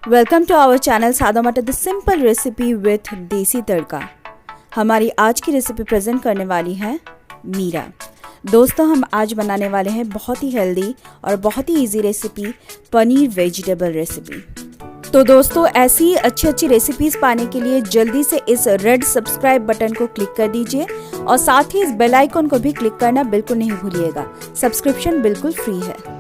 Welcome to our channel सादा मटर the simple recipe with देसी तड़का। हमारी आज की रेसिपी प्रेजेंट करने वाली है मीरा। दोस्तों, हम आज बनाने वाले हैं बहुत ही हेल्दी और बहुत ही easy recipe, paneer vegetable recipe. तो दोस्तों, ऐसी अच्छी रेसिपीज़ पाने के लिए जल्दी से इस रेड सब्सक्राइब बटन को क्लिक कर दीजिए और साथ ही इस बेल आइकन को भी क्लिक करना बिल्कुल नहीं भूलिएगा। सब्सक्रिप्शन बिल्कुल फ्री है।